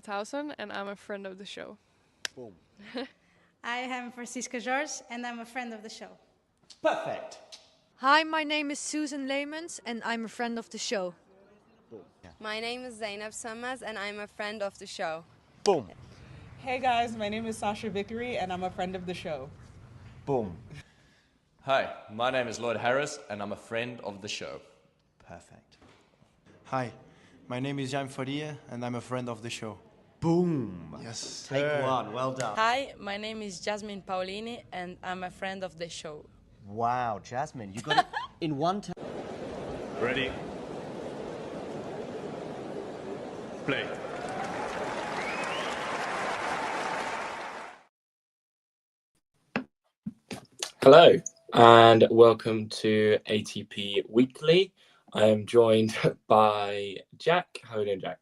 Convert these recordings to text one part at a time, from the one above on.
Tausen, and I'm a friend of the show. Boom. I am Francisca George, and I'm a friend of the show. Perfect. Hi, my name is Susan Leemans, and I'm a friend of the show. Boom. Yeah. My name is Zainab Sammaz, and I'm a friend of the show. Boom. Hey guys, my name is Sasha Vickery, and I'm a friend of the show. Boom. Hi, my name is Lloyd Harris, and I'm a friend of the show. Perfect. Hi, my name is Jan Faria, and I'm a friend of the show. Boom. Yes. Take one. Well done. Hi, my name is Jasmine Paolini, and I'm a friend of the show. Wow, Jasmine, you got it in one time. Ready? Play. Hello, and welcome to ATP Weekly. I am joined by Jack. How are you doing, Jack?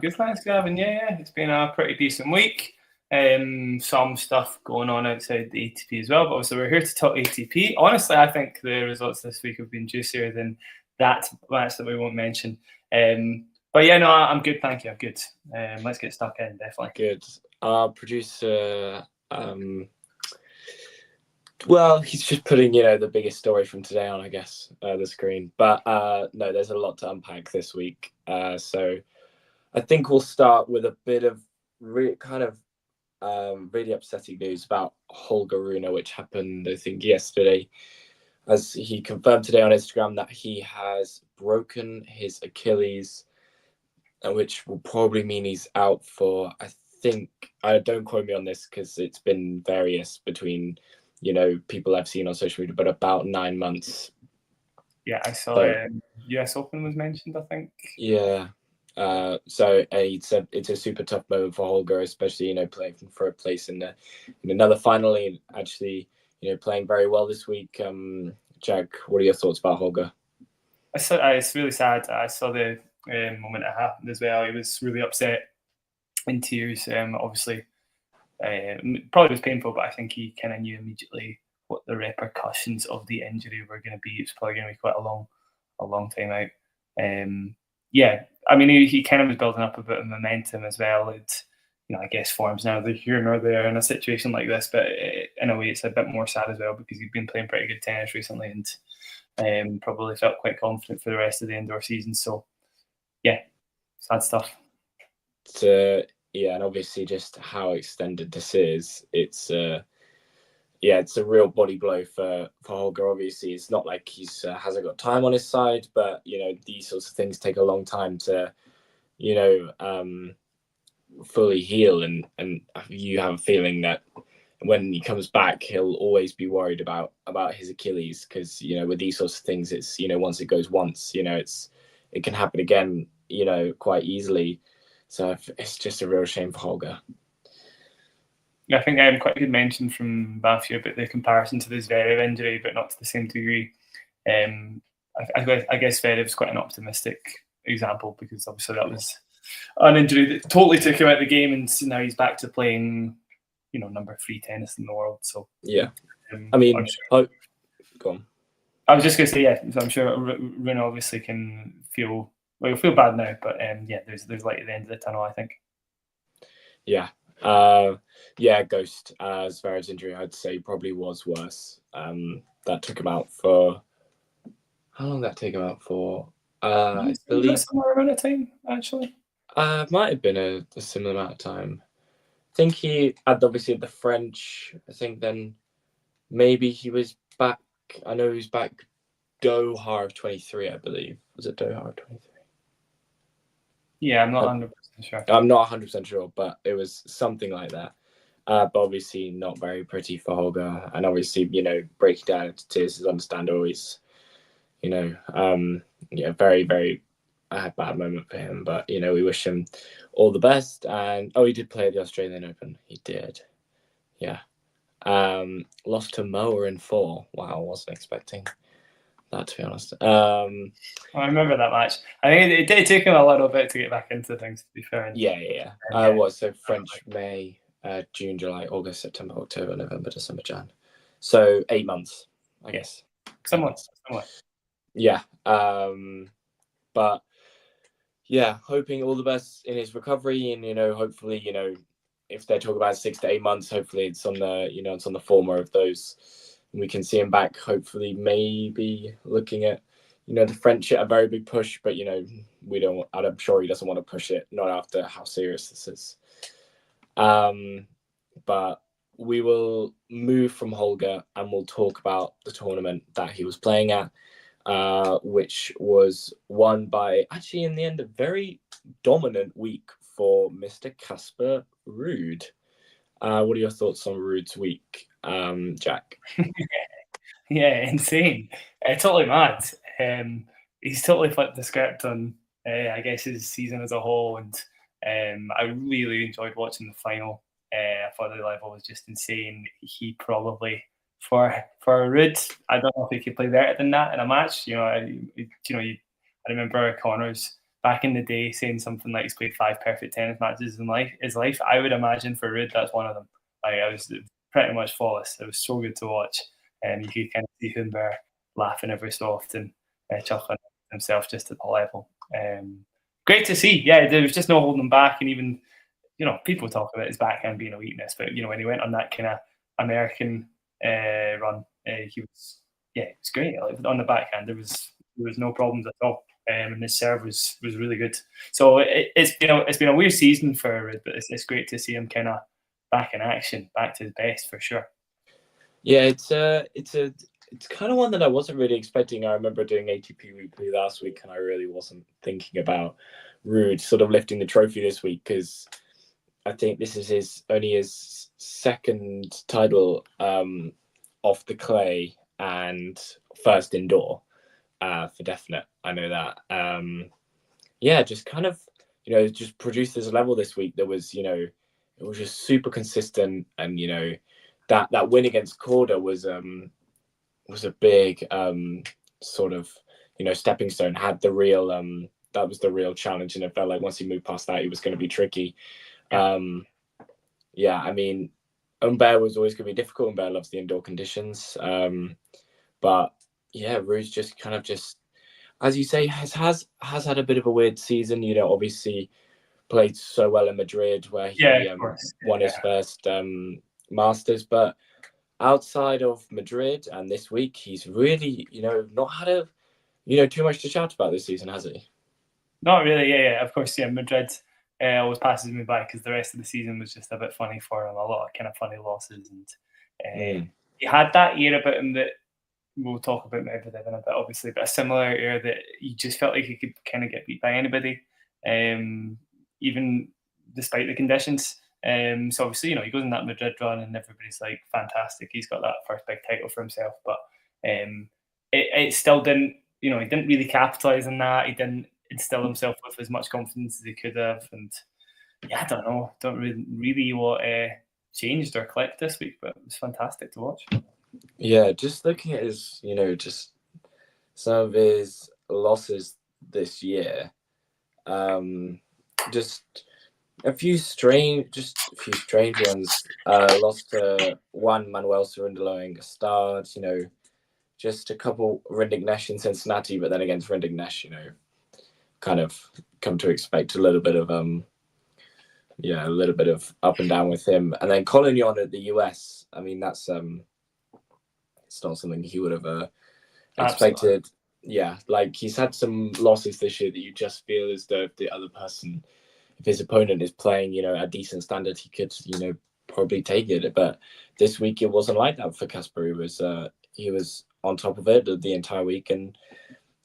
Good, thanks, Gavin. Yeah, it's been a pretty decent week. Some stuff going on outside the ATP as well, but obviously we're here to talk ATP. Honestly, I think the results this week have been juicier than that match that we won't mention. But yeah, no, I'm good, thank you. I'm good. Let's get stuck in, definitely. Good. Our producer, well, he's just putting, the biggest story from today on, I guess, the screen. But no, there's a lot to unpack this week. So I think we'll start with a bit of really upsetting news about Holger Rune, which happened, I think, yesterday, as he confirmed today on Instagram that he has broken his Achilles, which will probably mean he's out for, I think, don't quote me on this because it's been various between, people I've seen on social media, but about 9 months. Yeah, I saw US Open was mentioned, I think. Yeah. So it's a super tough moment for Holger, especially playing for a place in another final, and actually playing very well this week. Jack, what are your thoughts about Holger? It's really sad. I saw the moment it happened as well. He was really upset, in tears. Obviously, probably was painful, but I think he kind of knew immediately what the repercussions of the injury were going to be. It's probably going to be quite a long time out. Yeah, I mean, he kind of was building up a bit of momentum as well. It's, I guess form's neither here nor there in a situation like this, but in a way it's a bit more sad as well because he's been playing pretty good tennis recently and probably felt quite confident for the rest of the indoor season. So, yeah, sad stuff. Yeah, and obviously just how extended this is, it's a real body blow for Holger. Obviously, it's not like he's hasn't got time on his side, but these sorts of things take a long time to, fully heal, and you have a feeling that when he comes back, he'll always be worried about his Achilles because with these sorts of things, it's once it goes once, it can happen again, quite easily. So it's just a real shame for Holger. I think quite a good mention from Matthew about the comparison to the Zverev injury, but not to the same degree. I guess Zverev's quite an optimistic example because obviously that was an injury that totally took him out of the game, and now he's back to playing, number 3 tennis in the world. So yeah, I mean, go on. I was just going to say, yeah. So I'm sure Rune obviously can feel bad now, but yeah, there's light at the end of the tunnel, I think. Yeah. Ghost, Zverev's injury, I'd say probably was worse. That took him out for how long? Did that take him out for? I believe somewhere around a time, actually. Might have been a similar amount of time. I think he had obviously the French. I think then maybe he was back. I know he was back Doha of 23. I believe, was it Doha of 23? Yeah, I'm not 100% sure. I'm not 100% sure, but it was something like that. But obviously not very pretty for Holger. And obviously, breaking down into tears is understandable. He's, very, very bad moment for him. But, we wish him all the best. And, he did play at the Australian Open. He did. Yeah. Lost to Moa in 4. Wow, I wasn't expecting that, to be honest. I remember that match. I think it did take him a little bit to get back into things, to be fair. Yeah. So French May, June, July, August, September, October, November, December, Jan. So 8 months, I guess. Somewhat. Yeah. But yeah, hoping all the best in his recovery, and hopefully, if they're talking about 6 to 8 months, hopefully it's on the it's on the former of those. And we can see him back. Hopefully, maybe looking at the French at a very big push, but we don't. I'm sure he doesn't want to push it, not after how serious this is. But we will move from Holger and we'll talk about the tournament that he was playing at, which was won by, actually in the end, a very dominant week for Mr. Casper Ruud. What are your thoughts on Ruud's week, Jack? Yeah, insane. Totally mad. He's totally flipped the script on, I guess, his season as a whole, and I really enjoyed watching the final. I thought the level was just insane. He probably, for Ruud, I don't know if he could play better than that in a match. I remember Connors back in the day saying something like he's played 5 perfect tennis matches in his life. I would imagine for Ruud, that's one of them. I was pretty much flawless. It was so good to watch. You could kind of see him there laughing every so often, chuckling himself just at the level. Great to see. Yeah, there was just no holding him back, and even people talk about his backhand being a weakness, but when he went on that kind of American run, he was it was great. Like, on the backhand, there was no problems at all, and his serve was really good. So it's been a weird season for Ruud, but it's great to see him kind of back in action, back to his best for sure. Yeah, it's kind of one that I wasn't really expecting. I remember doing ATP Weekly last week, and I really wasn't thinking about Ruud sort of lifting the trophy this week, because I think this is only his second title off the clay and first indoor for definite. I know that. Just kind of just produced this level this week that was it was just super consistent, and that win against Korda was a big sort of stepping stone. Had the real that was the real challenge, and it felt like once he moved past that, he was going to be tricky. I mean, Humbert was always going to be difficult. Humbert loves the indoor conditions, but yeah, Ruud's just kind of as you say, has had a bit of a weird season. Obviously played so well in Madrid, where he won his first Masters, but outside of Madrid and this week, he's really not had too much to shout about this season, has he? Not really. Yeah. Of course, Madrid always passes me by, because the rest of the season was just a bit funny for him. A lot of kind of funny losses, and he had that year about him that we'll talk about Medvedev in a bit, obviously, but a similar year that he just felt like he could kind of get beat by anybody, even despite the conditions. So obviously, he goes in that Madrid run and everybody's like, fantastic, he's got that first big title for himself. But it still didn't, he didn't really capitalize on that. He didn't instill himself with as much confidence as he could have. And I don't know, don't really what changed or clicked this week, but it was fantastic to watch. Yeah, just looking at his, just some of his losses this year, just a few strange ones. Lost to one Manuel Cerundolo Gastard, just a couple Rindic Nesh in Cincinnati, but then against Rindic Nesh, kind of come to expect a little bit of up and down with him. And then Collignon at the US, I mean, that's it's not something he would have expected. Yeah, like he's had some losses this year that you just feel as though if the other person, if his opponent is playing, a decent standard, he could, probably take it. But this week it wasn't like that for Casper. He was on top of it the entire week, and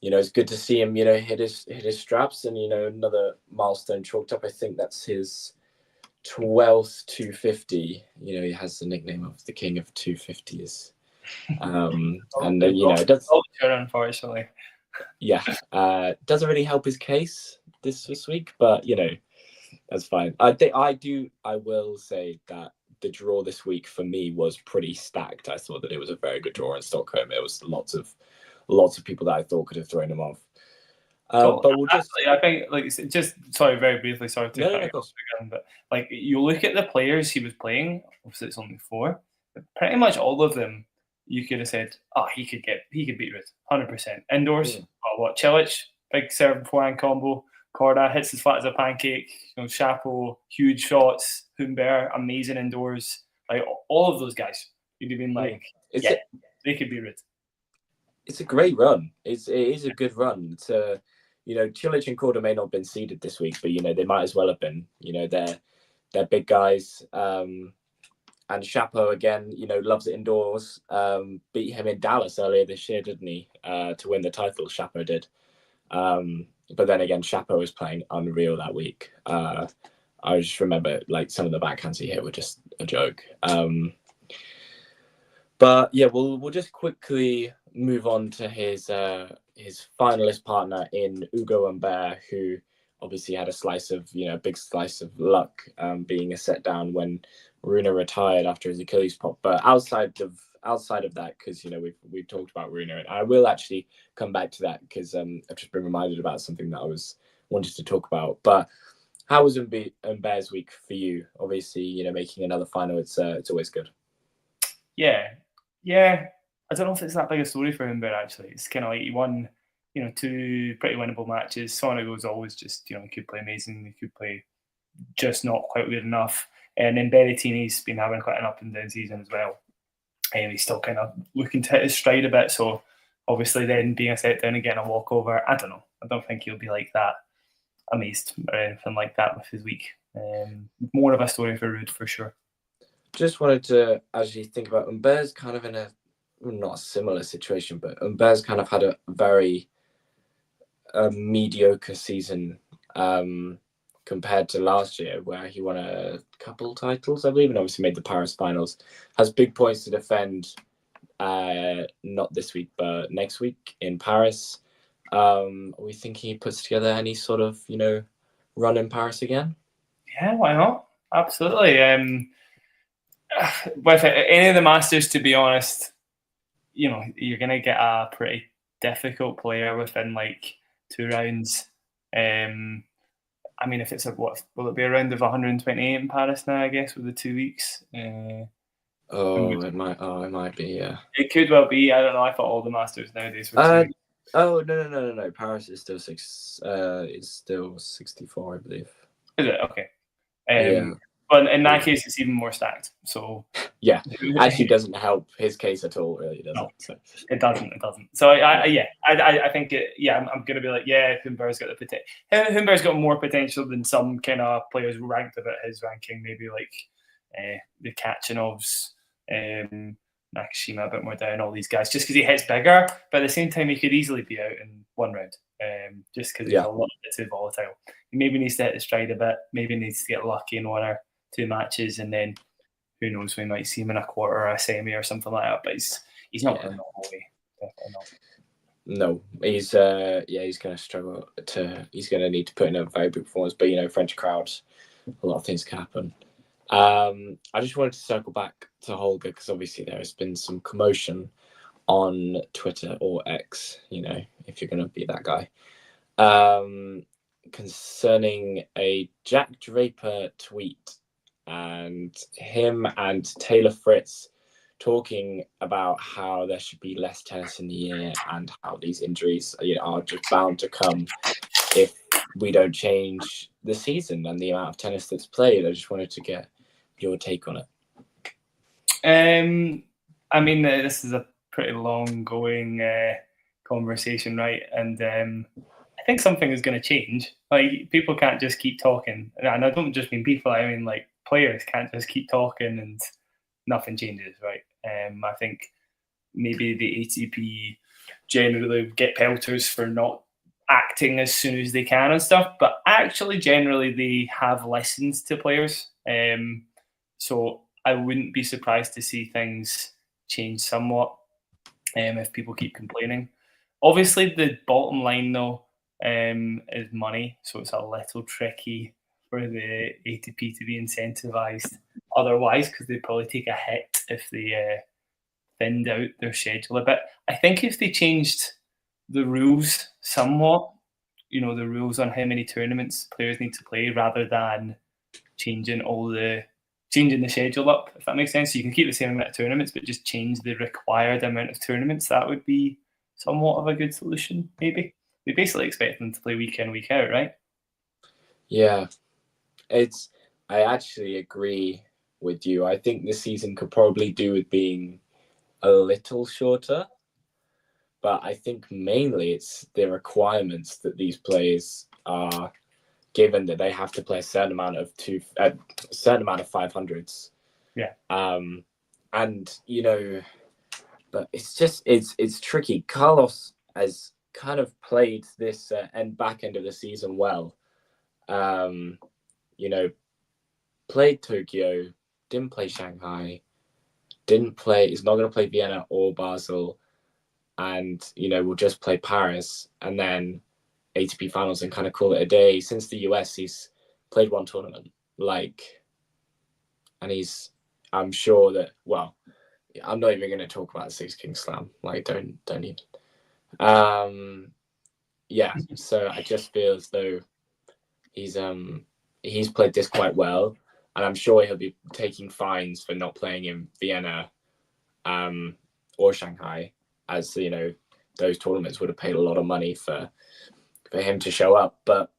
it's good to see him, hit his straps, and another milestone chalked up. I think that's his 12th 250. He has the nickname of the King of 250s. And it does, unfortunately. Doesn't really help his case this week, but that's fine. I will say that the draw this week for me was pretty stacked. I thought that it was a very good draw in Stockholm. It was lots of people that I thought could have thrown him off. But we'll I think, just sorry, very briefly, sorry to cut you off again, but like, you look at the players he was playing. Obviously, it's only 4, but pretty much all of them, you could have said, he could beat Ruud 100%. Indoors, Cilic, big serve and forehand combo. Korda hits as flat as a pancake. Chapeau, huge shots. Humbert, amazing indoors. Like all of those guys, you'd have been like, they could be rid. It's a great run. It is a good run. To Cilic and Korda may not have been seeded this week, but they might as well have been. They're big guys. And Chapeau again, loves it indoors. Beat him in Dallas earlier this year, didn't he? To win the title, Chapeau did. But then again, Chapeau was playing unreal that week. I just remember like some of the backhands he hit were just a joke. But yeah, we'll just quickly move on to his finalist partner in Hugo Humbert, who obviously had a big slice of luck, being a set down when Rune retired after his Achilles pop. But outside of that, because we've talked about Rune, and I will actually come back to that because I've just been reminded about something that I wanted to talk about. But how was Humbert's week for you? Obviously, making another final, it's always good. Yeah. I don't know if it's that big a story for Humbert actually. It's kind of like he won, 2 pretty winnable matches. Sonego always just, he could play amazing. He could play just not quite good enough. And then Berrettini's been having quite an up and down season as well. And he's still kind of looking to hit his stride a bit. So obviously then being a set down and getting a walkover, I don't know. I don't think he'll be like that amazed or anything like that with his week. More of a story for Ruud for sure. Just wanted to actually think about Humbert's kind of in not a similar situation, but Humbert's kind of had a very mediocre season compared to last year, where he won a couple titles, I believe, and obviously made the Paris finals. Has big points to defend, not this week, but next week in Paris. Are we thinking he puts together any sort of, run in Paris again? Yeah, why not? Absolutely. With any of the Masters, to be honest, you're going to get a pretty difficult player within like 2 rounds. If it's will it be a round of 128 in Paris now, I guess, with the 2 weeks? It might be, yeah. It could well be. I don't know. I thought all the Masters nowadays were 2 weeks. Oh, no. Paris is still 64, I believe. Is it? Okay. Yeah. But in that case, it's even more stacked. So yeah, actually doesn't help his case at all, really, does it? So. It doesn't. So I think I'm going to be like, Humbert's got the potential. Humbert's got more potential than some kind of players ranked about his ranking, maybe like the Kachanovs, Nakashima a bit more down, all these guys, just because he hits bigger. But at the same time, he could easily be out in 1 round, just because he's a little bit too volatile. He maybe needs to hit the stride a bit, maybe needs to get lucky in 1 or 2 matches, and then who knows, we might see him in a quarter or a semi or something like that. But he's not going the whole way. Definitely not. No, he's going to struggle he's going to need to put in a very big performance. But French crowds, a lot of things can happen. I just wanted to circle back to Holger because obviously there has been some commotion on Twitter or X, if you're going to be that guy, concerning a Jack Draper tweet and him and Taylor Fritz talking about how there should be less tennis in the year and how these injuries are just bound to come if we don't change the season and the amount of tennis that's played. I just wanted to get your take on it. This is a pretty long going conversation, right? And I think something is going to change. Like, people can't just keep talking, and I don't just mean people, I mean like players can't just keep talking and nothing changes, right? I think maybe the ATP generally get pelters for not acting as soon as they can and stuff, but actually generally they have listened to players. So I wouldn't be surprised to see things change somewhat if people keep complaining. Obviously, the bottom line though is money, so it's a little tricky for the ATP to be incentivized otherwise, because they'd probably take a hit if they thinned out their schedule a bit. I think if they changed the rules somewhat, the rules on how many tournaments players need to play, rather than changing the schedule up, if that makes sense. So you can keep the same amount of tournaments, but just change the required amount of tournaments. That would be somewhat of a good solution, maybe. We basically expect them to play week in, week out, right? Yeah, I actually agree with you. I think this season could probably do with being a little shorter, but I think mainly it's the requirements that these players are given, that they have to play a certain amount of 500s. Yeah. And but it's tricky. Carlos has kind of played this back end of the season well. Played Tokyo, didn't play Shanghai, is not going to play Vienna or Basel, and we'll just play Paris and then ATP finals and kind of call it a day. Since the US, he's played one tournament, and I'm sure that, well, I'm not even going to talk about the Six Kings Slam. Don't even. So I just feel as though he's played this quite well, and I'm sure he'll be taking fines for not playing in Vienna or Shanghai, as those tournaments would have paid a lot of money for him to show up. But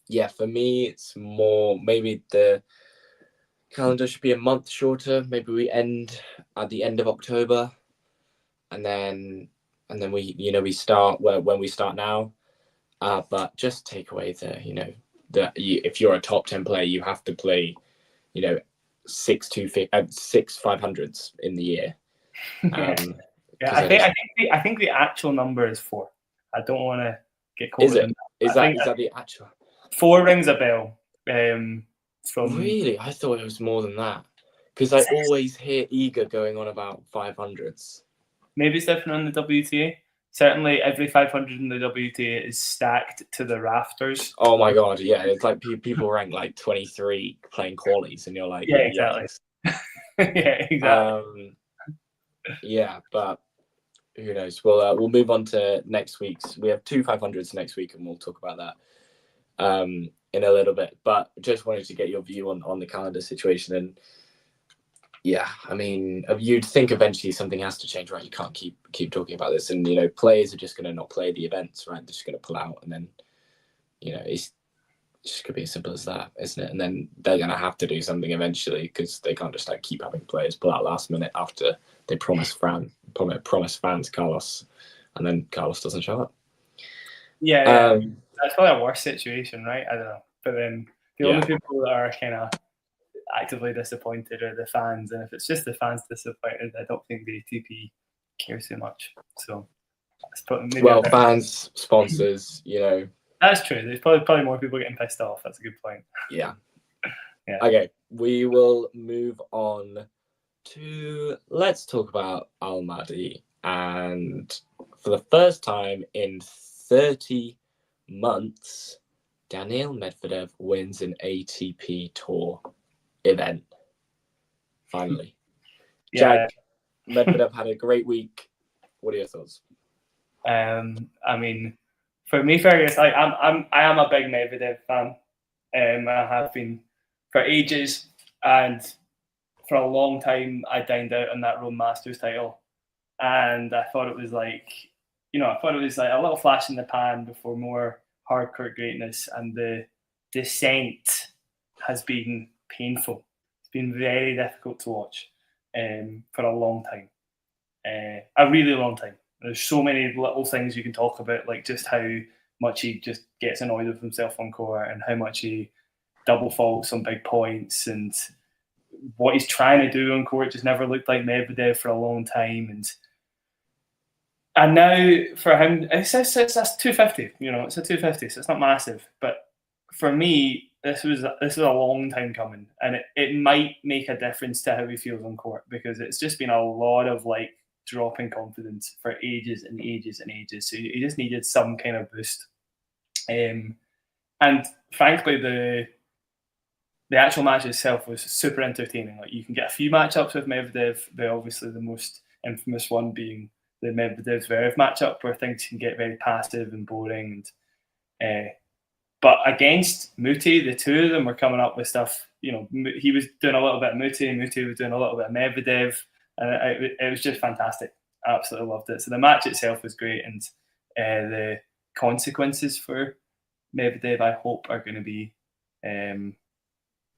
yeah, for me, it's more maybe the calendar should be a month shorter. Maybe we end at the end of October, and then we start when we start now. But just take away if you're a top 10 player, you have to play, 6 500s in the year. I think the actual number is 4. I don't want to get caught. Is that the actual? 4 rings a bell. Really, I thought it was more than that, because I always hear Iga going on about 500s. Maybe it's different on the WTA. Certainly, every 500 in the WTA is stacked to the rafters. Oh my god, yeah! It's like people rank 23 playing qualies, and you're like, yeah, exactly. Yeah, exactly. But who knows? We'll move on to next week's. We have 2 500s next week, and we'll talk about that in a little bit. But just wanted to get your view on the calendar situation. And yeah, I mean, you'd think eventually something has to change, right? You can't keep talking about this, and players are just going to not play the events, right? They're just going to pull out, and then it's just could be as simple as that, isn't it? And then they're going to have to do something eventually, because they can't just keep having players pull out last minute after they promise fans Carlos, and then Carlos doesn't show up. Yeah, that's probably a worse situation, right? I don't know, but then the only people that are kind of actively disappointed are the fans, and if it's just the fans disappointed, I don't think the ATP cares too much. So that's probably fans, sponsors, That's true. There's probably more people getting pissed off. That's a good point. Yeah. Okay, we will move on to, let's talk about Almaty. And for the first time in 30 months, Daniil Medvedev wins an ATP Tour event. Finally. Jack, Medvedev had a great week. What are your thoughts? I mean, for me, Fergus, I am a big Medvedev fan. I have been for ages, and for a long time I dined out on that Rome Masters title, and I thought it was a little flash in the pan before more hardcore greatness, and the descent has been painful. It's been very difficult to watch for a long time, a really long time. There's so many little things you can talk about, like just how much he just gets annoyed with himself on court, and how much he double faults on big points, and what he's trying to do on court just never looked like Medvedev for a long time. And now for him, it's 250. It's a 250, so it's not massive. But for me, this was a long time coming, and it might make a difference to how he feels on court, because it's just been a lot of dropping confidence for ages and ages and ages. So he just needed some kind of boost. And frankly, the actual match itself was super entertaining. You can get a few matchups with Medvedev, but obviously the most infamous one being the Medvedev Zverev matchup, where things can get very passive and boring. But against Muti, the two of them were coming up with stuff. He was doing a little bit of Muti was doing a little bit of Medvedev. And it was just fantastic. I absolutely loved it. So the match itself was great, and the consequences for Medvedev, I hope, are going to be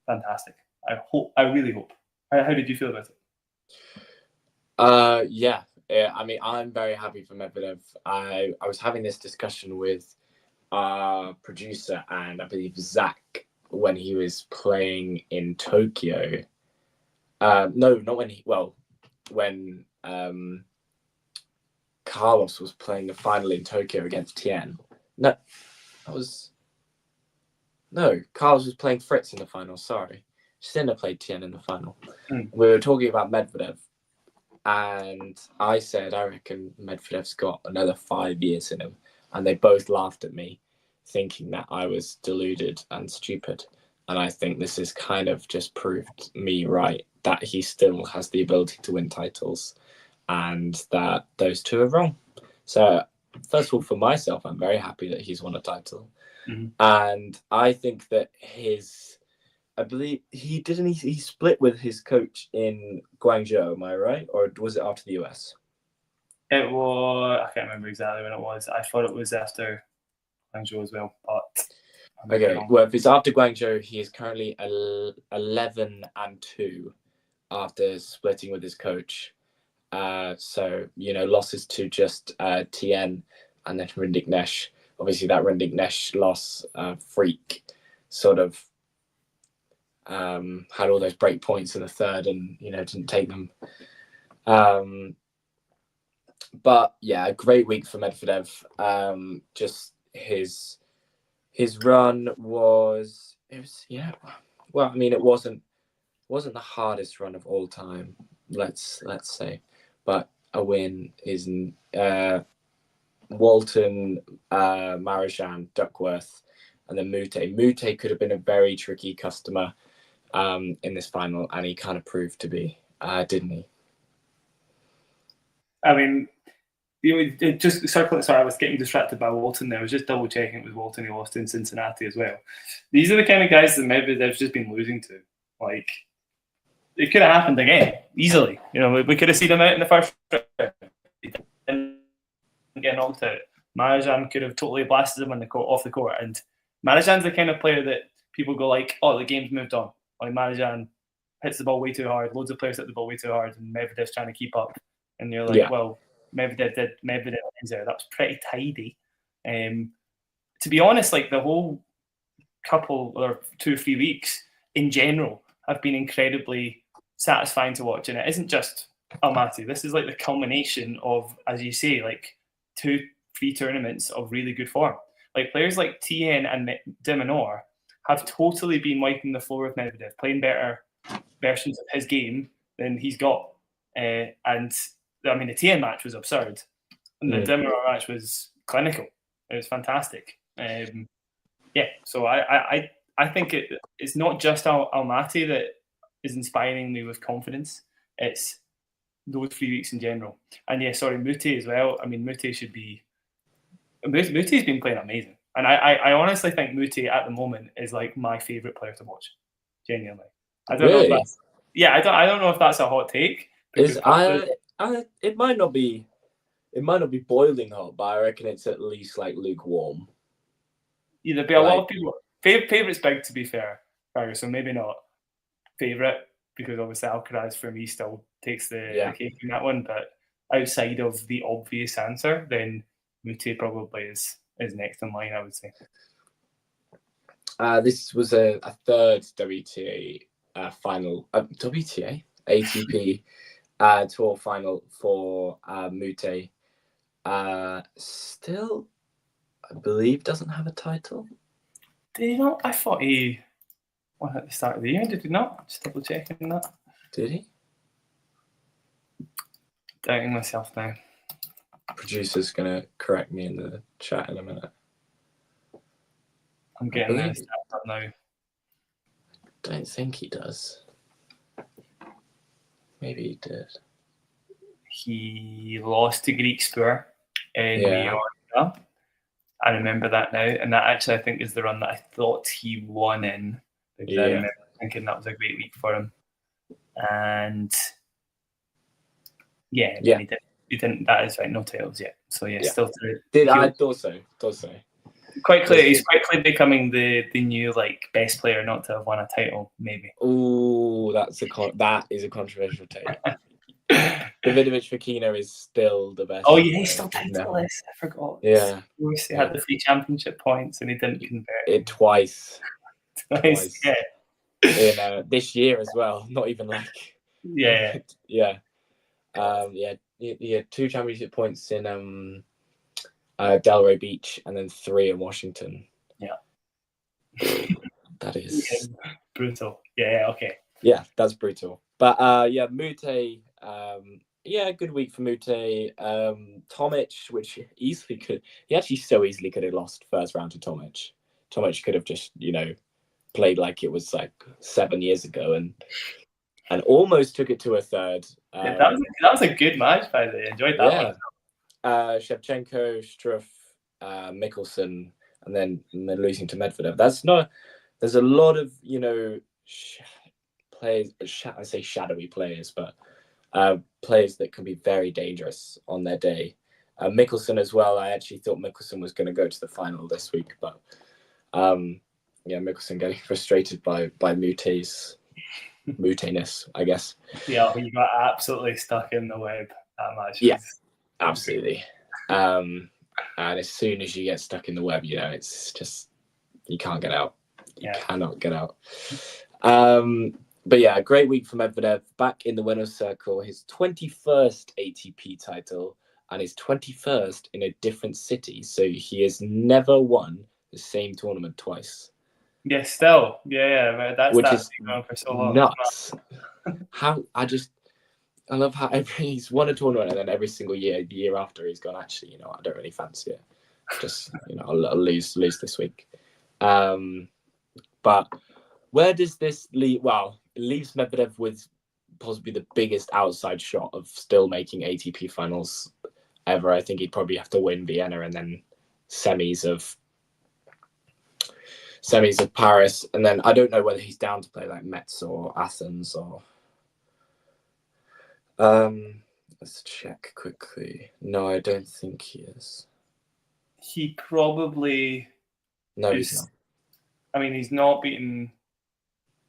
fantastic. I really hope. How did you feel about it? Yeah. I mean, I'm very happy for Medvedev. I was having this discussion with our producer and I believe Zach when he was playing in Tokyo. No, not when when Carlos was playing the final in Tokyo against Tien. Carlos was playing Fritz in the final. Sorry, Sinner played Tien in the final. We were talking about Medvedev, and I said I reckon Medvedev's got another 5 years in him, and they both laughed at me, thinking that I was deluded and stupid. And I think this has kind of just proved me right, that he still has the ability to win titles and that those two are wrong. So first of all, for myself, I'm very happy that he's won a title. And I think that I believe he split with his coach in Guangzhou, am I right? Or was it after the US? It was, I can't remember exactly when it was. I thought it was after Guangzhou as well, but okay. Well, if it's after Guangzhou, he is currently 11-2 after splitting with his coach. So losses to just Tien and then Rindik Nesh. Obviously, that Rindik Nesh loss, freak, sort of had all those break points in the third, and didn't take them. But yeah, a great week for Medvedev. Just his run was well, I mean, it wasn't the hardest run of all time, let's say, but a win is Walton, Marozsan, Duckworth, and then Mute. Mute could have been a very tricky customer in this final, and he kind of proved to be, didn't he? I mean, just circling. Sorry, I was getting distracted by Walton there. I was just double checking it was Walton he lost in Cincinnati as well. These are the kind of guys that Medvedev's just been losing to. Like, it could have happened again easily. We could have seen him out in the first round. He didn't get knocked out. Marozsan could have totally blasted him off the court. And Marozsan's the kind of player that people go like, "Oh, the game's moved on." Like, Marozsan hits the ball way too hard. Loads of players hit the ball way too hard, and Medvedev's trying to keep up. And you're like, well, Medvedev wins there. That was pretty tidy. To be honest, like the whole couple or 2 or 3 weeks in general have been incredibly satisfying to watch. And it isn't just Almaty. This is like the culmination of, as you say, like 2-3 tournaments of really good form. Like players like Tien and de Minaur have totally been wiping the floor with Medvedev, playing better versions of his game than he's got. And I mean, the Tien match was absurd, and the de Minaur match was clinical. It was fantastic. So I think it's not just Almaty that is inspiring me with confidence. It's those 3 weeks in general. And Mute as well. I mean, Mute's been playing amazing. And I honestly think Mute at the moment is like my favourite player to watch. Genuinely. I don't know if that's I don't know if that's a hot take. It might not be boiling hot, but I reckon it's at least like lukewarm. Yeah, there'd be a lot of people. Favourite's big, to be fair, so maybe not favourite, because obviously Alcaraz for me still takes the cake in that one. But outside of the obvious answer, then Mute probably is next in line, I would say. This was a third WTA final. ATP Tour final for Mute. Still, I believe, doesn't have a title. Did he not? I thought he won at the start of the year. Did he not? Just double checking that. Did he? Doubting myself now. Producer's gonna correct me in the chat in a minute. I'm getting the stats up now. I don't think he does. Maybe he did. He lost to Greek Spur in New York. I remember that now, and that actually I think is the run that I thought he won in. Because I remember thinking that was a great week for him. And he didn't. That is right, no titles yet. So still to. I thought so. He's quickly becoming the new like best player not to have won a title, maybe. Oh, that is a controversial take. Davidovich Fokina is still the best. Oh yeah, he's still titleless. I forgot. Yeah, He had the 3 championship points and he didn't convert it twice. Twice. Yeah. In this year as well. Not even like. Yeah. Yeah. He had 2 championship points in Delray Beach and then 3 in Washington. Yeah. That is brutal. Yeah. Okay. Yeah, that's brutal. But Mute. Good week for Mute. Tomic, which he actually so easily could have lost first round to Tomic. Tomic could have just, played like it was like 7 years ago and almost took it to a third. That was a good match, by the way. I enjoyed that one. Shevchenko, Struff, Mikkelsen, and then losing to Medvedev. There's a lot of, players, I say shadowy players, but players that can be very dangerous on their day. Mikkelsen as well. I actually thought Mikkelsen was going to go to the final this week, but Mikkelsen getting frustrated by muteness, I guess. Yeah, he got absolutely stuck in the web that match. Yeah, absolutely. And as soon as you get stuck in the web, it's just you can't get out. You cannot get out. But yeah, a great week for Medvedev, back in the winner's circle, his 21st ATP title and his 21st in a different city. So he has never won the same tournament twice. Yeah, still. Yeah, that's been going for so long. Nuts. I love how he's won a tournament and then every single year, the year after, he's gone, actually, I don't really fancy it. Just, I'll lose this week. But where does this leave? Well, it leaves Medvedev with possibly the biggest outside shot of still making ATP finals ever. I think he'd probably have to win Vienna and then semis of Paris. And then I don't know whether he's down to play like Metz or Athens or... let's check quickly. No, I don't think he is. He probably... No, he's not. I mean, he's not beaten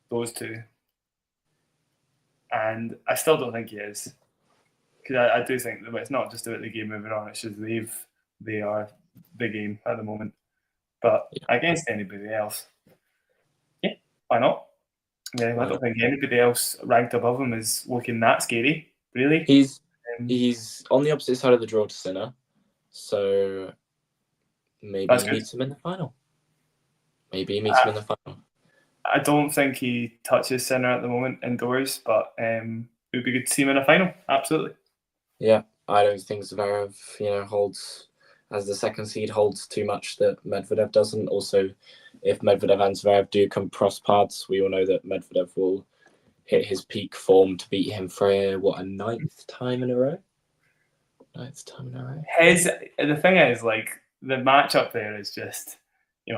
those two. And I still don't think he is. Because I do think that it's not just about the game moving on, it's just they are the game at the moment. But against anybody else, why not? Yeah, I don't think anybody else ranked above him is looking that scary, really. He's on the opposite side of the draw to Sinner, so maybe he meets him in the final. I don't think he touches Sinner at the moment indoors, but it would be good to see him in a final. Absolutely. Yeah, I don't think Zverev, holds as the second seed holds too much that Medvedev doesn't. Also, if Medvedev and Zverev do come cross paths, we all know that Medvedev will hit his peak form to beat him for a 9th time in a row. The thing is, like, the matchup there is just,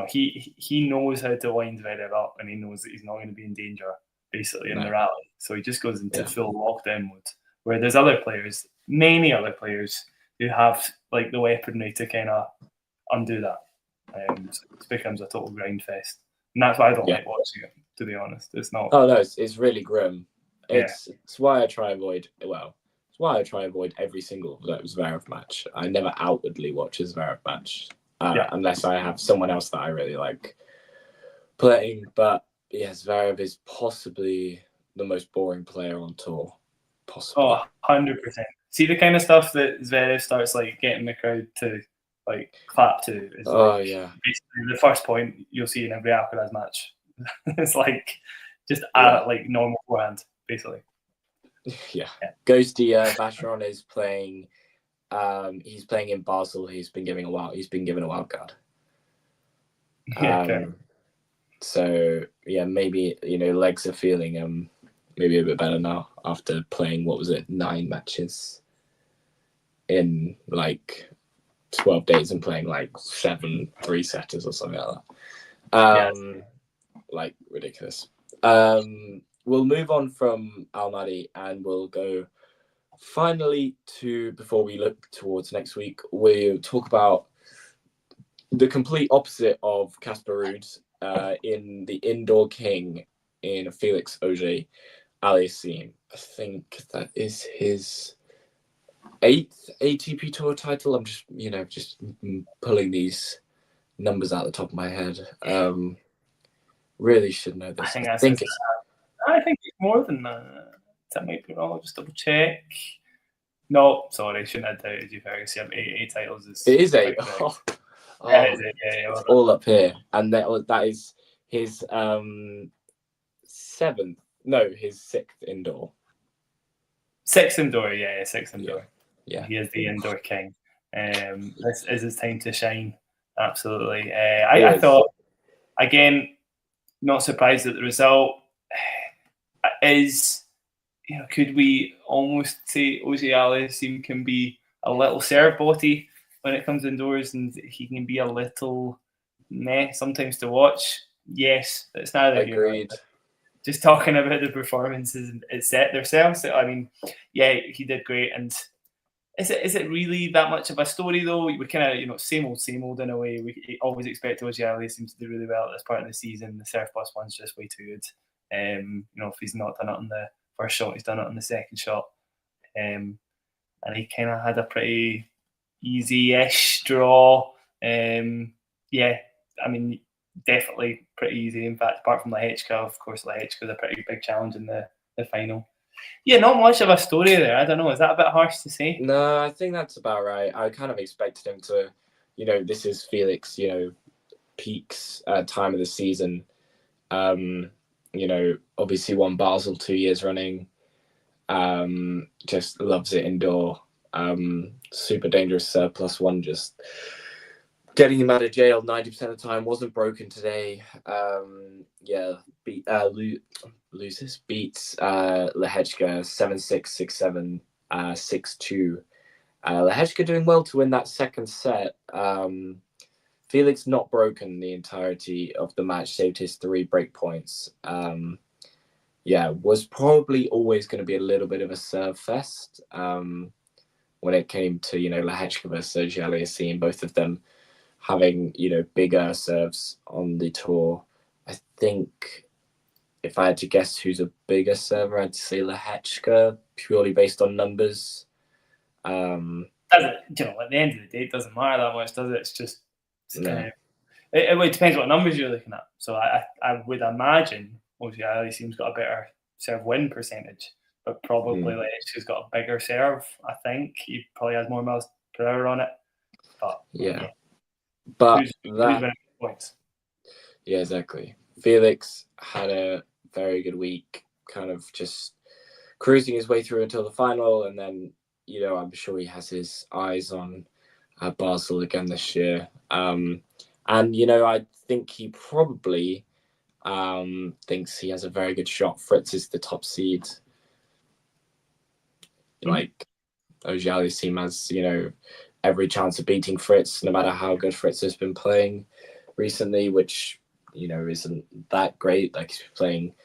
he knows how to wind Zverev up, and he knows that he's not going to be in danger basically in the rally. So he just goes into full lockdown mode. Where there's many other players who have like the weaponry to kind of undo that. It becomes a total grind fest, and that's why I don't like watching it. To be honest, it's not. Oh no, it's really grim. It's why I try avoid. Well, it's why I try avoid every single Zverev match. I never outwardly watch a Zverev match unless I have someone else that I really like playing. But Zverev is possibly the most boring player on tour. Possibly. Oh, 100%. See the kind of stuff that Zverev starts like getting the crowd to like clap to. Is basically the first point you'll see in every Alcaraz match. It's like just like normal forehand, basically. Yeah. Ghosty Vacheron is playing. He's playing in Basel. He's been given a wild card. So maybe legs are feeling maybe a bit better now after playing 9 matches in like 12 days and playing like 7 3-setters or something like that. Like ridiculous. We'll move on from Almaty and we'll go finally to, before we look towards next week, we'll talk about the complete opposite of Casper Ruud in the indoor king in Felix Auger-Aliassime. I think that is his 8th ATP Tour title. I'm just pulling these numbers out the top of my head. Really should know this. I think it's more than that. That might be wrong. I'll just double check. No, sorry, shouldn't have doubted you, Fergus. You have eight titles. It is 8. Oh, yeah, it is 8. Yeah, it's all up here, and that is his 7th. No, his 6th indoor. 6th indoor, yeah, 6th indoor. Yeah, he is the indoor king. This is his time to shine. Absolutely. I thought, again, not surprised at the result. Is, could we almost say Auger-Aliassime can be a little serve botty when it comes indoors, and he can be a little meh sometimes to watch? Yes, it's not agreed. Just talking about the performances themselves. I mean, yeah, he did great. And is it really that much of a story though? We kind of same old in a way. We always expect Auger-Aliassime to do really well at this part of the season. The serve plus one's just way too good. If he's not done it on the first shot, he's done it on the second shot. And he kind of had a pretty easy-ish draw. Yeah, I mean, definitely pretty easy. In fact, apart from Lehechka, of course, Lehechka's a pretty big challenge in the final. Yeah, not much of a story there. I don't know. Is that a bit harsh to say? No, I think that's about right. I kind of expected him to, this is Felix, peaks time of the season. Obviously won Basel 2 years running. Just loves it indoor. Super dangerous serve plus one, just getting him out of jail 90% of the time. Wasn't broken today. Beats Lehechka 7-6, 6-7, 6-2. Lehechka doing well to win that second set. Felix not broken the entirety of the match, saved his 3 break points. Was probably always going to be a little bit of a serve fest when it came to, Lehechka versus Auger-Aliassime, both of them having, bigger serves on the tour. I think if I had to guess who's a bigger server, I'd say Lehechka, purely based on numbers. At the end of the day, it doesn't matter that much, does it? It's just it depends what numbers you're looking at. So I would imagine Auger-Aliassame's got a better serve win percentage, but probably Lehechka's got a bigger serve. I think he probably has more miles per hour on it. But but who's winning points? Yeah, exactly. Felix had a very good week, kind of just cruising his way through until the final, and then I'm sure he has his eyes on Basel again this year. I think he probably thinks he has a very good shot. Fritz is the top seed. Like Auger-Aliassime has, every chance of beating Fritz, no matter how good Fritz has been playing recently, which isn't that great. Like, he's playing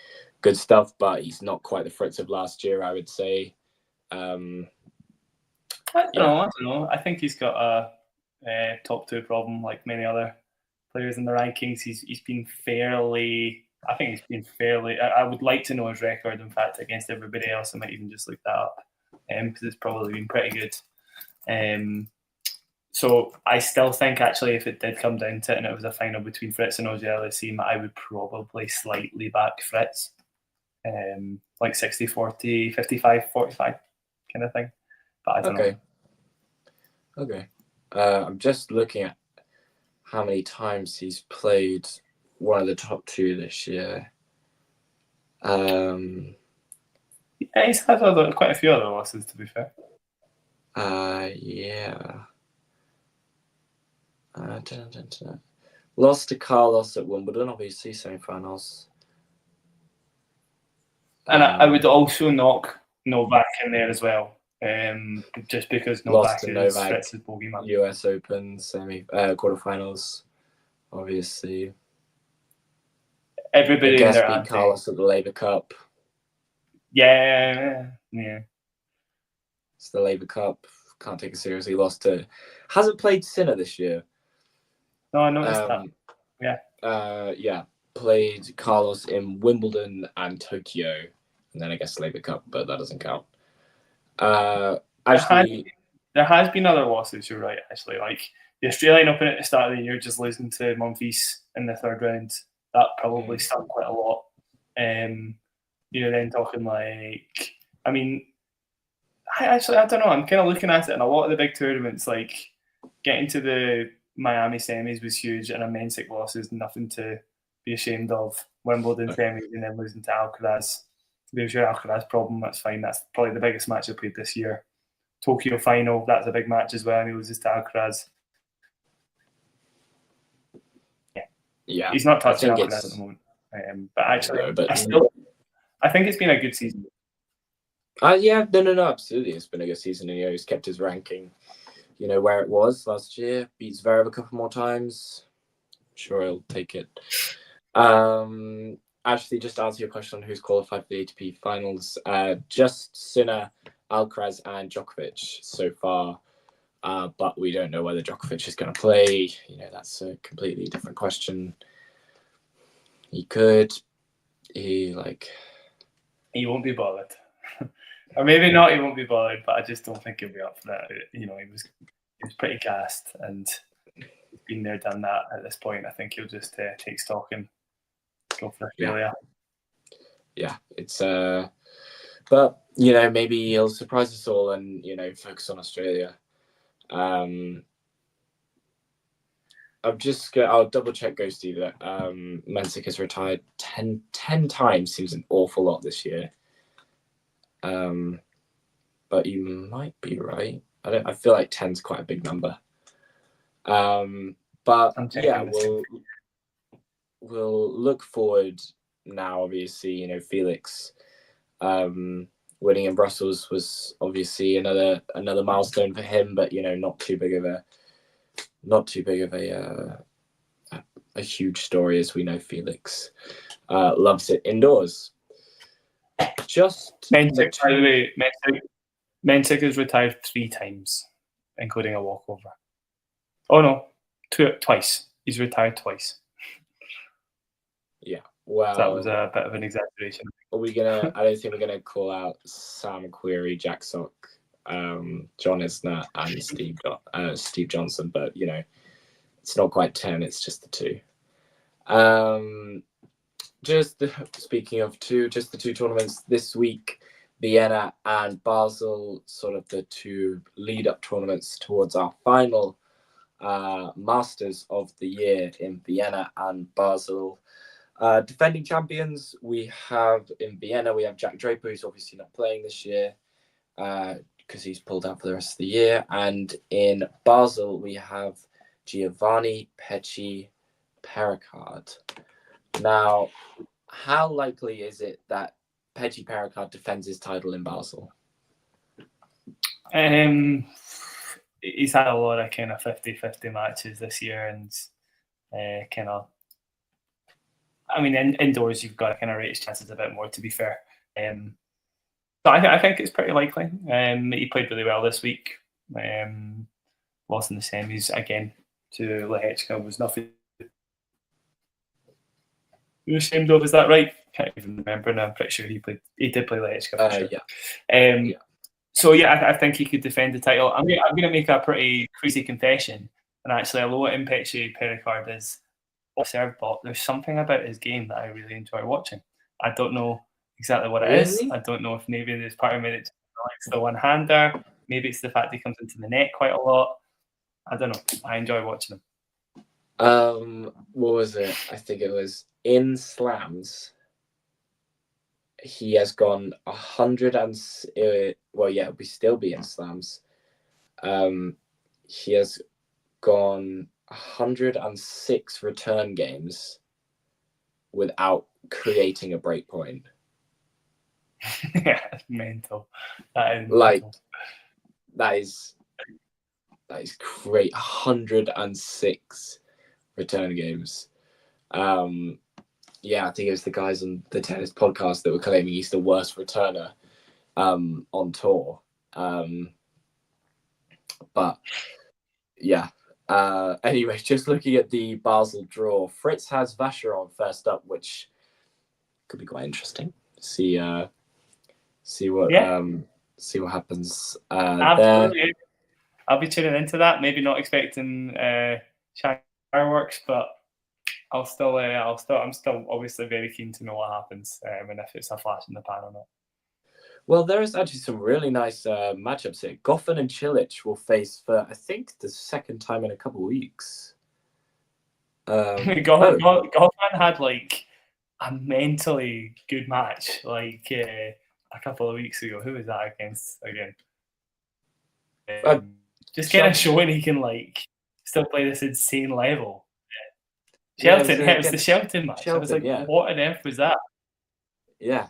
good stuff, but he's not quite the Fritz of last year, I would say. I don't know. I think he's got a top 2 problem, like many other players in the rankings. He's been fairly. I think he's been fairly. I would like to know his record, in fact, against everybody else. I might even just look that up, because it's probably been pretty good. So I still think, actually, if it did come down to it and it was a final between Fritz and Auger-Aliassime, I would probably slightly back Fritz, like 60-40, 55-45 kind of thing. But I don't know. Okay. I'm just looking at how many times he's played one of the top 2 this year. He's had quite a few other losses, to be fair. Lost to Carlos at Wimbledon, obviously, semi-finals. And I would also knock Novak in there as well, just because Novak is Fritz's bogeyman. US Open quarterfinals, obviously. Everybody in there beat Carlos at the Labour Cup. Yeah. It's the Labour Cup. Can't take it seriously. Hasn't played Sinner this year. No, I noticed that. Yeah. Yeah, played Carlos in Wimbledon and Tokyo, and then I guess Labour Cup, but that doesn't count. Actually, there has been other losses. You're right. Actually, like the Australian Open at the start of the year, just losing to Monfils in the third round, that probably stung quite a lot. You're then talking like, I mean, I don't know. I'm kind of looking at it, and a lot of the big tournaments, like getting to the Miami semis was huge, and immense losses, nothing to be ashamed of. Wimbledon semis and then losing to Alcaraz. There's your Alcaraz problem. That's fine. That's probably the biggest match I played this year. Tokyo final, that's a big match as well, and he loses to Alcaraz. Yeah, he's not touching Alcaraz at the moment. But actually, no, I think it's been a good season. Yeah, no, absolutely. It's been a good season, and he's kept his ranking, where it was last year. Beats Zverev a couple more times. I'm sure he'll take it. Actually, just to answer your question on who's qualified for the ATP finals, just Sinner, Alcaraz, and Djokovic so far. But we don't know whether Djokovic is going to play. That's a completely different question. He could. He won't be bothered. Or maybe not, he won't be bothered, but I just don't think he'll be up for that. He was pretty gassed, and he's been there, done that at this point. I think he'll just take stock and go for Australia. Yeah, it's but maybe he'll surprise us all and focus on Australia. I'll double check Ghosty that Mensik has retired 10 times. Seems an awful lot this year. But you might be right. I feel like 10's quite a big number. But yeah, we'll look forward now. Obviously, Felix winning in Brussels was obviously another milestone for him, but not too big of a huge story, as we know Felix loves it indoors. Just Mensik, by the way, Mensik has retired 3 times, including a walkover. Oh no, twice. He's retired twice. Yeah, well, so that was a bit of an exaggeration. Are we gonna? I don't think we're gonna call out Sam Query, Jack Sock, John Isner, and Steve Johnson, but it's not quite 10. It's just the 2. Speaking of 2, just the 2 tournaments this week, Vienna and Basel, sort of the 2 lead-up tournaments towards our final Masters of the year in Vienna and Basel. Defending champions, we have in Vienna, we have Jack Draper, who's obviously not playing this year because he's pulled out for the rest of the year. And in Basel, we have Giovanni Pecci Pericard. Now, how likely is it that Pecci Pericard defends his title in Basel? He's had a lot of kind of 50-50 matches this year, and indoors you've got to kind of rate his chances a bit more, to be fair. But I think it's pretty likely. He played really well this week. Lost in the semis again to Lehechka was nothing you're ashamed of. Is that right? Can't even remember now. I'm pretty sure he did play Lehechka for sure. Yeah. So yeah, I think he could defend the title. I'm going to make a pretty crazy confession, and actually, although Pecci Pericard is a serve bot, there's something about his game that I really enjoy watching. I don't know exactly what it is. I don't know if maybe there's part of me that likes the one-hander. Maybe it's the fact he comes into the net quite a lot. I don't know. I enjoy watching him. What was it? I think it was in slams. He has gone 100 and we still be in slams. He has gone 106 return games without creating a break point. Yeah, mental. That is great. 106 return games. I think it was the guys on the tennis podcast that were claiming he's the worst returner on tour. But yeah, Anyway, just looking at the Basel draw, Fritz has Vacheron first up, which could be quite interesting. See what happens there. Absolutely. I'll be tuning into that. Maybe not expecting Shanghai fireworks, but I'm still obviously very keen to know what happens and if it's a flash in the pan or not. Well, there is actually some really nice matchups here. Goffin and Cilic will face for, I think, the second time in a couple of weeks. Goffin had like a mentally good match like a couple of weeks ago. Who was that against again? Just kind of showing he can like still play this insane level. Shelton, it was the Shelton match. I was like, what on earth was that? Yeah.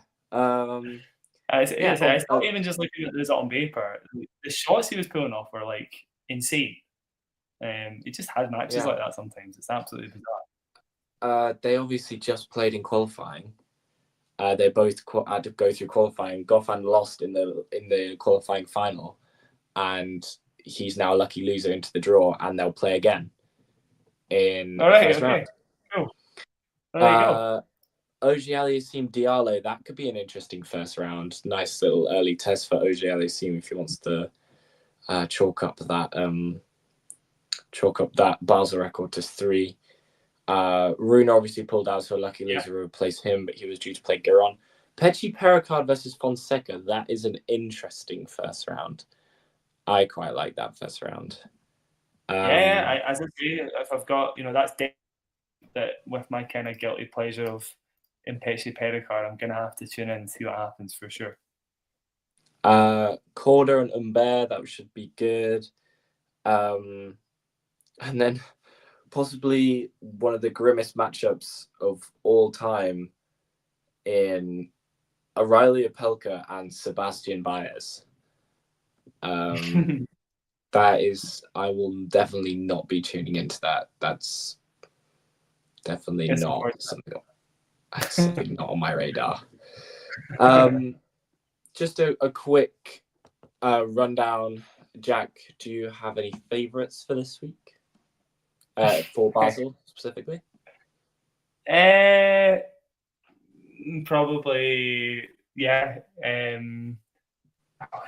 It's not even just looking at the result on paper. The shots he was pulling off were like insane. He just has matches like that sometimes. It's absolutely bizarre. They obviously just played in qualifying. They both had to go through qualifying. Goffin lost in the qualifying final, and he's now a lucky loser into the draw, and they'll play again in the first round. Cool. There you go. Auger-Aliassime Diallo, that could be an interesting first round. Nice little early test for Auger-Aliassime if he wants to chalk up that Basel record to 3. Rune obviously pulled out, so a lucky loser will replace him, but he was due to play Garon. Pechi Pericard versus Fonseca, that is an interesting first round. I quite like that first round. As I say, if I've got, that's that with my kind of guilty pleasure of Pechi Pericard, I'm going to have to tune in and see what happens for sure. Corder and Humbert, that should be good. And then possibly one of the grimmest matchups of all time in Aurelia Pelka and Sebastian Baez. That is, I will definitely not be tuning into that. That's definitely not something not on my radar. Just a quick rundown. Jack, do you have any favourites for this week? For Basel specifically? Probably, yeah.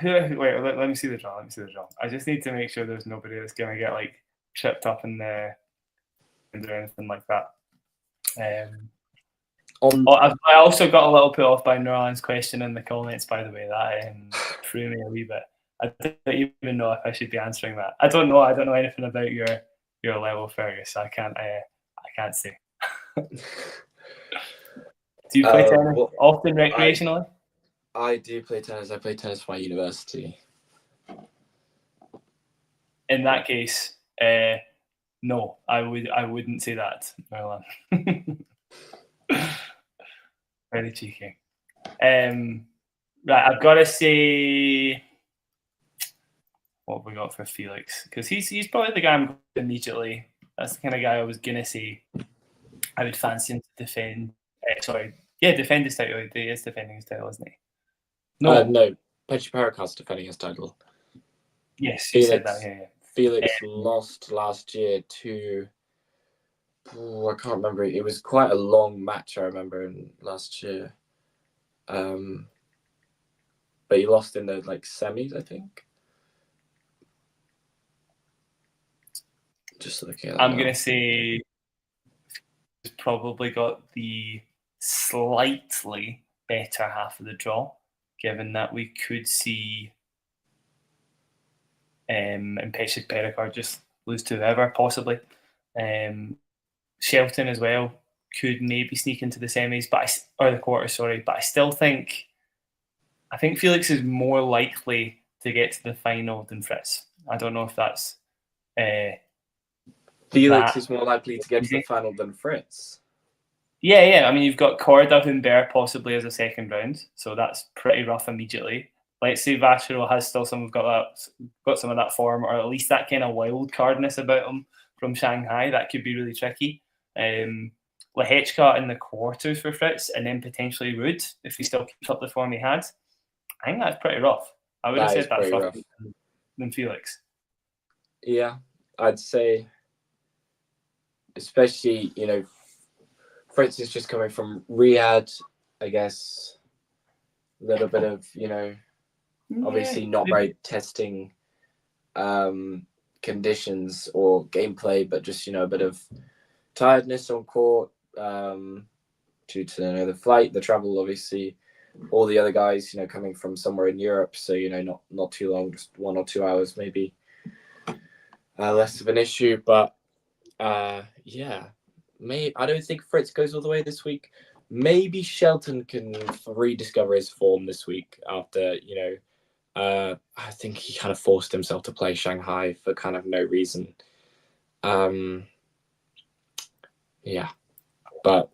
Wait, let me see the draw. I just need to make sure there's nobody that's going to get like tripped up in there or anything like that. I also got a little put off by Noran's question in the comments, by the way. That threw me a wee bit. I don't even know if I should be answering that. I don't know anything about your level, Fergus. So I can't say. Do you play tennis often recreationally? I do play tennis. I play tennis for my university. In that case, no, I wouldn't say that, Merlin. Very cheeky. Right, I've got to say, what have we got for Felix? Because he's probably the guy I'm going to immediately. That's the kind of guy I was going to say I would fancy him to defend. Defend his title. He is defending his title, isn't he? No, Pechi Pericard's defending his title. Yes, he said that. Yeah. Felix lost last year to. I can't remember. It was quite a long match. I remember last year. But he lost in the semis, I think. Just looking at. I'm gonna say he's probably got the slightly better half of the draw, given that we could see Pechi Pericard just lose to whoever, possibly. Shelton as well could maybe sneak into the semis, or the quarters, but I still think Felix is more likely to get to the final than Fritz. I don't know if that's Felix is more likely to get to the final than Fritz. Yeah. I mean, you've got Corda, Humbert possibly as a second round, so that's pretty rough immediately. Let's say Vacheron has still got some of that form, or at least that kind of wild cardness about him from Shanghai. That could be really tricky. Lehechka in the quarters for Fritz, and then potentially Ruud if he still keeps up the form he had. I think that's pretty rough. I would have said that's rougher than Felix. Yeah, I'd say especially, Fritz is just coming from Riyadh, I guess. A little bit of, obviously not very testing conditions or gameplay, but just, a bit of tiredness on court due to the flight, the travel, obviously. All the other guys, coming from somewhere in Europe, so not too long, just 1 or 2 hours maybe. Less of an issue, but I don't think Fritz goes all the way this week. Maybe Shelton can rediscover his form this week after, I think he kind of forced himself to play Shanghai for kind of no reason. But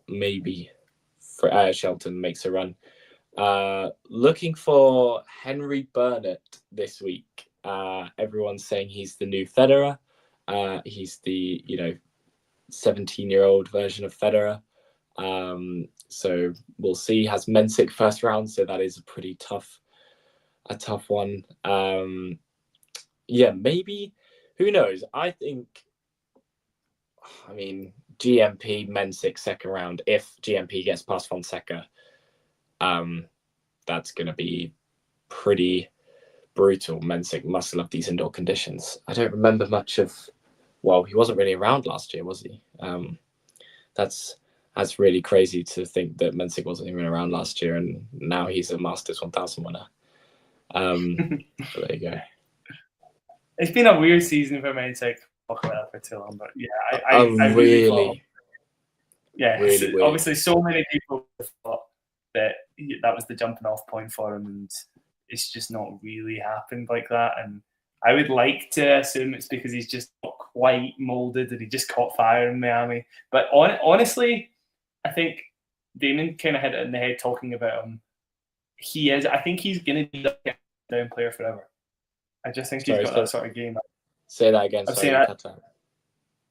maybe Shelton makes a run. Looking for Henry Burnett this week. Everyone's saying he's the new Federer. He's the 17-year-old version of Federer. So we'll see. He has Mensik first round, so that is a pretty tough one. Maybe, who knows? GMP Mensik second round. If GMP gets past Fonseca, that's going to be pretty brutal. Mensik must love these indoor conditions. I don't remember much of. Well, he wasn't really around last year, was he? That's really crazy to think that Mensik wasn't even around last year, and now he's a Masters 1000 winner. There you go. It's been a weird season for Mensik. Talk about that for too long, but I really weird. Obviously, so many people thought that was the jumping off point for him, and it's just not really happened like that. And I would like to assume it's because he's just not quite molded and he just caught fire in Miami. But honestly, I think Damon kind of hit it in the head talking about him. I think he's going to be the down player forever. I just think he's got that sort of game. Say that again.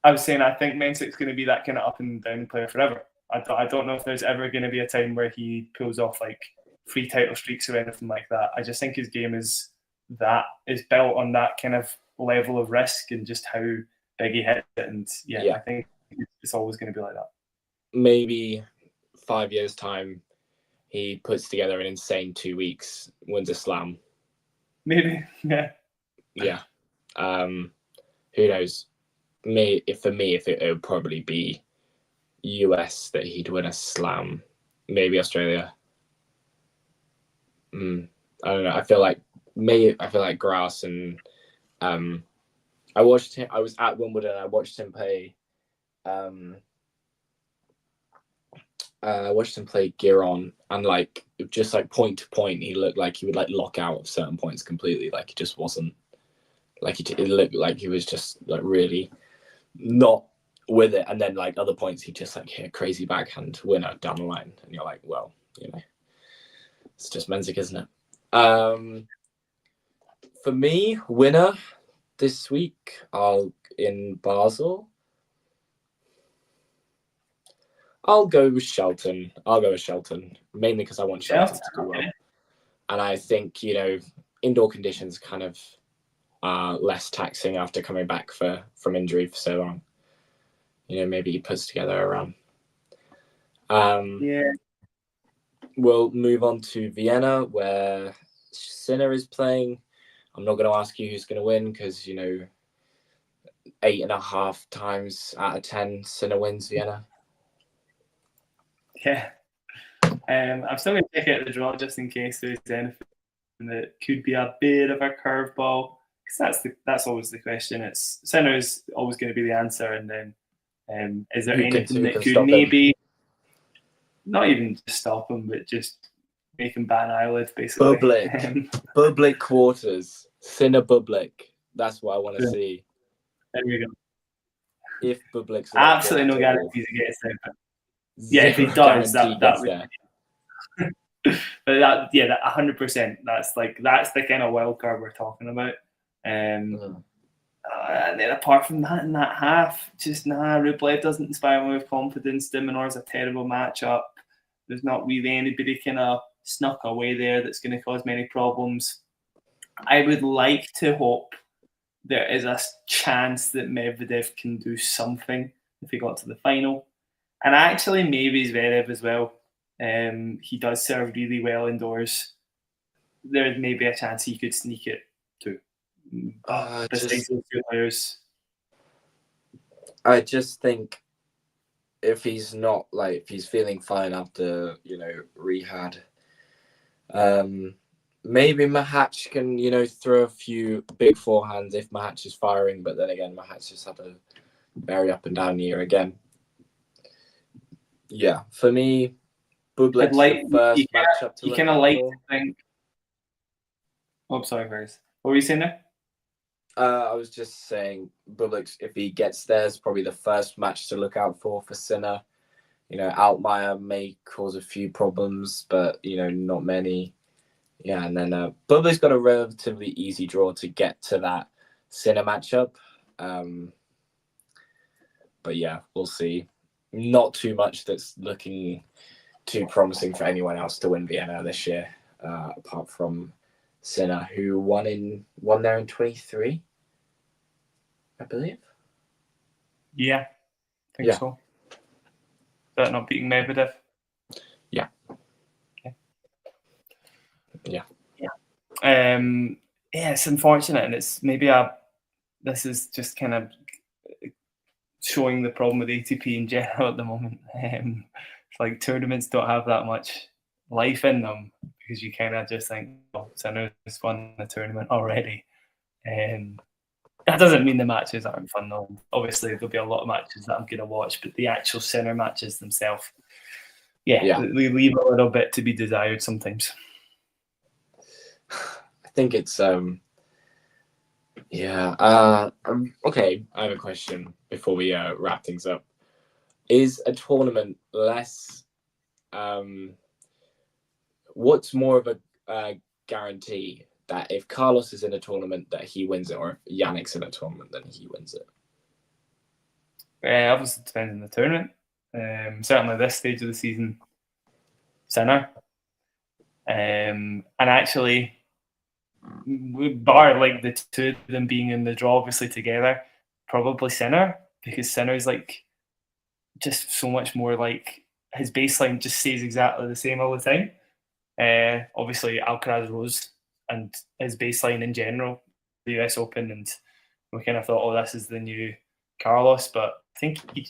I was saying I think Mensik's going to be that kind of up and down player forever. I don't know if there's ever going to be a time where he pulls off like 3 title streaks or anything like that. I just think his game is built on that kind of level of risk and just how big he hits it. And I think it's always going to be like that. Maybe 5 years' time, he puts together an insane 2 weeks, wins a slam. Maybe, yeah. Yeah. Who knows? For me, it would probably be US that he'd win a slam. Maybe Australia. I don't know. I feel like Grass and I watched him. I was at Wimbledon. I watched him play. I watched him play Giron, and just point to point, he looked like he would lock out of certain points completely. Like he just wasn't. It looked like he was just really not with it, and then other points he just hit a crazy backhand winner down the line, and you're like, well, it's just Mensik, isn't it? For me, winner this week, in Basel. I'll go with Shelton. Mainly because I want Shelton to do well. And I think, indoor conditions kind of are less taxing after coming back from injury for so long. Maybe he puts together a run. We'll move on to Vienna, where Sinner is playing. I'm not going to ask you who's going to win because, 8.5 times out of 10, Sinner wins Vienna. Yeah. I'm still going to take it at the draw just in case there's anything that could be a bit of a curveball. Because that's always the question. Sinner is always going to be the answer. And then is there anything that could maybe not even just stop him, but just make him bat an eyelid, basically. Bublik quarters. Sinner Bublik. That's what I want to see. There we go. If Bublik's absolutely no guarantees he gets there. But if he does, that would. But that 100%. That's the kind of wild card we're talking about. And then apart from that, in that half, Rublev doesn't inspire me with confidence. De Minaur's a terrible matchup. There's not really anybody kind of snuck away there that's going to cause many problems. I would like to hope there is a chance that Medvedev can do something if he got to the final. And actually, maybe Zverev as well. He does serve really well indoors. There may be a chance he could sneak it too. But besides those two players, I just think if he's not if he's feeling fine after rehab, maybe Mahatch can throw a few big forehands if Mahatch is firing. But then again, Mahatch just had a very up and down year again. Yeah, for me, Bublik's the first matchup to you look kind of out like for. to think. Oh, sorry, Fergus. What were you saying there? I was just saying, Bublik, if he gets there, is probably the first match to look out for Sinner. Altmaier may cause a few problems, but not many. Yeah, and then Bublik's got a relatively easy draw to get to that Sinner matchup. But yeah, we'll see. Not too much that's looking too promising for anyone else to win Vienna this year, apart from Sinner, who won there in 23, I believe. Yeah, I think so. Is that not beating Medvedev? Yeah. Okay. Yeah. Yeah, it's unfortunate, and it's maybe this is just kind of showing the problem with ATP in general at the moment. It's like tournaments don't have that much life in them because you kind of just think, oh, Sinner's won the tournament already. That doesn't mean the matches aren't fun though. Obviously, there'll be a lot of matches that I'm going to watch, but the actual Sinner matches themselves, they leave a little bit to be desired sometimes. I think it's okay. I have a question before we wrap things up. Is a tournament less? What's more of a guarantee that if Carlos is in a tournament that he wins it, or if Yannick's in a tournament then he wins it? Obviously, it depends on the tournament. Certainly, this stage of the season, Sinner. And actually, bar the two of them being in the draw, obviously together, probably Sinner, because Sinner's just so much more his baseline just stays exactly the same all the time. Obviously, Alcaraz rose, and his baseline in general, the US Open, and we kind of thought, oh, this is the new Carlos, but I think it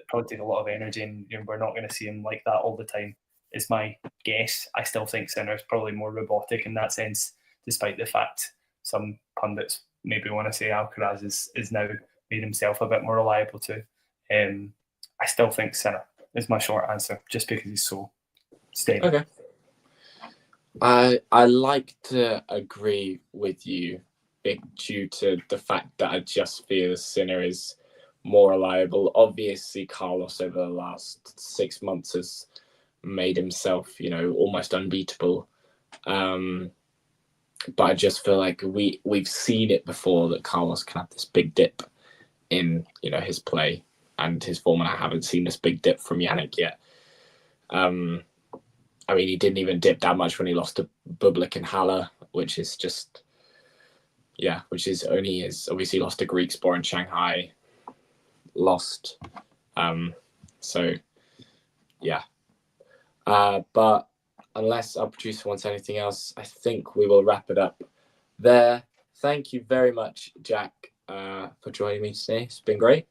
probably take a lot of energy, and we're not going to see him like that all the time. Is my guess. I still think Sinner's probably more robotic in that sense, despite the fact some pundits maybe want to say Alcaraz is now made himself a bit more reliable too. I still think Sinner is my short answer, just because he's so stable. Okay. I like to agree with you, due to the fact that I just feel Sinner is more reliable. Obviously, Carlos over the last 6 months has made himself, almost unbeatable. But I just feel like we've seen it before that Carlos can have this big dip in, his play and his form, and I haven't seen this big dip from Yannick yet. I mean, he didn't even dip that much when he lost to Bublik and Halle, which is only his, obviously lost to Greek Sport in Shanghai, lost. But unless our producer wants anything else, I think we will wrap it up there. Thank you very much, Jack, for joining me today. It's been great.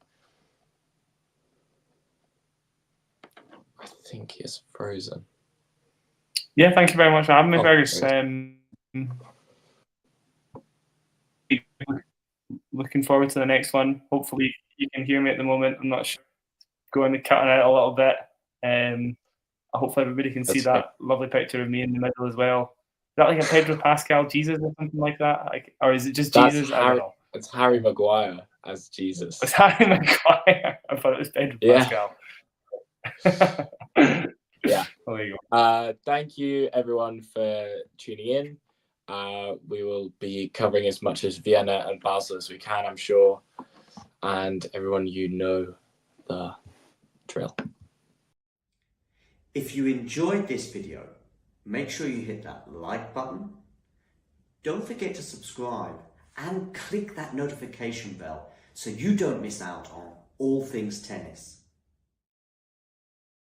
I think he is frozen. Yeah, thank you very much for having me, Fergus. Looking forward to the next one. Hopefully you can hear me at the moment. I'm not sure. Going to cutting out a little bit. I hope everybody can see that lovely picture of me in the middle as well. Is that like a Pedro Pascal Jesus or something like that? Or is it just Jesus? I don't know. It's Harry Maguire as Jesus. It's Harry Maguire. I thought it was Pedro Pascal. Yeah. Oh, there you go. Thank you everyone for tuning in. We will be covering as much as Vienna and Basel as we can, I'm sure. And everyone, the drill. If you enjoyed this video, make sure you hit that like button. Don't forget to subscribe and click that notification bell so you don't miss out on all things tennis.